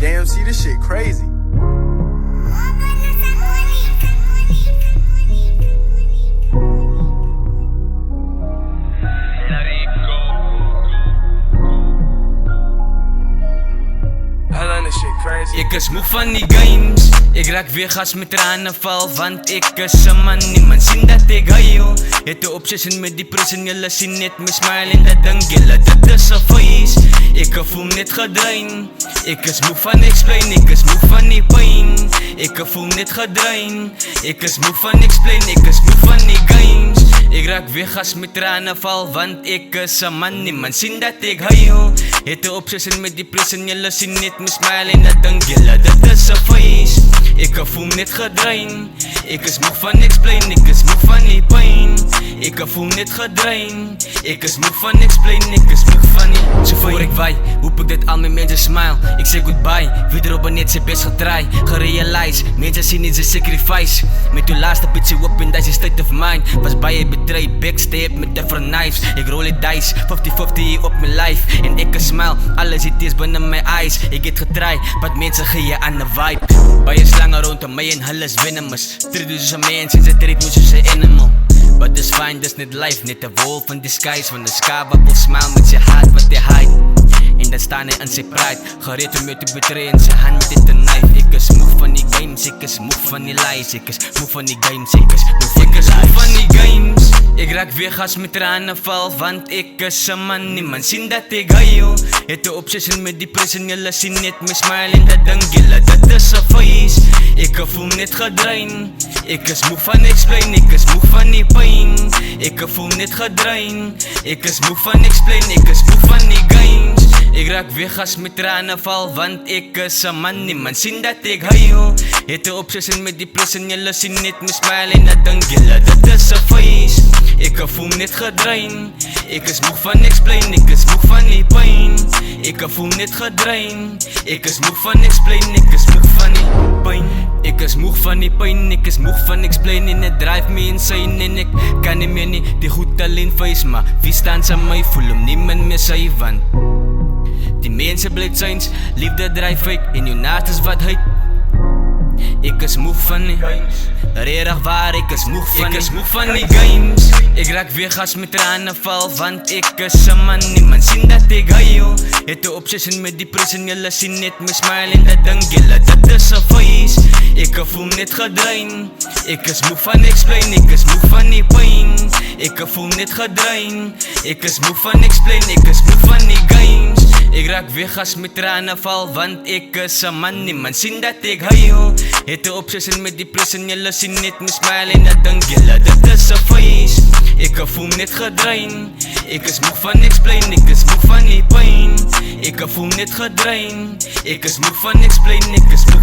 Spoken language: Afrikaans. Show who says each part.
Speaker 1: Damn, see, this shit crazy.
Speaker 2: Ek is moe van die games, ek raak weer gas met tranen val, want ek is 'n man, niemand sien dat ek huil. Het 'n obsession met die prison, julle sien net my smile en dat dink julle dit is 'n face. Ek voel net gedrein, ek is moe van explain, ek is moe van die pyn. Ek voel net gedrein, ek is moe van explain, ek is moe van die games. Ek raak weer gas met tranen val, want ek is 'n man, niemand sien dat ek huil. Het 'n obsession met die prison, julle sien net my smile en dat dink julle dit is 'n face. Ek voel net gedrein, ek is moe van explain, ek is moe van die pyn. Ek voel net gedrein, ek is moe van explain, ek is moe van die. So voor ek waai, hoop ek dat al my mense smile. Ek sê goodbye, wie erop net sy best getry. Gerealize, mense sien nie sy sacrifice. Met jou laaste bitchie op en die state of mind. Was baie betray, backstab met different knives. Ek roll die dice, 50-50 op my life. En ek smile, alles het is binne my eyes. Ek het getry, wat mense gee je aan the vibe. Baie slange rondom my en hulle is venomous. Treat you soos 'n mens en sy treat me soos 'n animal. But it's fine, dis net life, net 'n wolf in disguise. Van 'n skaap wat wil smile met sy hart wat hy hide. En dat staan hy in sy pride, gereed om jou te betray in sy hand met dit 'n knife. Ek is moe van die games, ek is moe van die lies. Ek is moe van die games, ek is moe van die games. Ek raak weer gas met tranen val, want ek is 'n man, niemand sien dat ek huil. Het 'n obsession met die prison, julle sien net my smile en dat dink julle dit is 'n face. Ek voel net gedrein, ek is moe van explain, ek is moe van die pyn. Ek voel net gedrein, ek is moe van explain, ek is moe van die games. Ek raak weer gas met tranen val, want ek is 'n man, niemand sien dat ek huil. Het 'n obsession met die prison, julle sien net my smile en dat dink julle dit is 'n face. Ek voel net gedrein, ek is moe van explain, ek is moe van die pyn. Ek voel net gedrein, ek is moe van explain, ek is moe van die pyn. Ek is moe van die pyn, ek is moe van explain en het drive me insane en ek kan nie meer nie die goed alleen face, maar wie staan aan my voel om niemand meer sy want die mense blyk syns, liefde dryf fake en jou naast is wat hyt. Ek is moe van die redig waar, ek is moe van die games. Ek raak weer gas met tranen val, want ek is 'n man, niemand sien dat ek huil. Het 'n obsession met die prison, julle sien net my smile en dat dink julle dit is 'n face. Ek voel net gedrein, ek is moe van explain, ek is moe van die pyn. Ek voel net gedrein, ek is moe van explain, ek is moe van die games. Ek raak weer gas met tranen val, want ek is 'n man, niemand sien dat ek huil. Het 'n obsession met die prison, julle sien net my smile en dat dink julle dit is 'n face. Ek voel net gedrein, ek is moe van explain, ek is moe van die pyn. Ek voel net gedrein, ek is moe van explain, ek is moe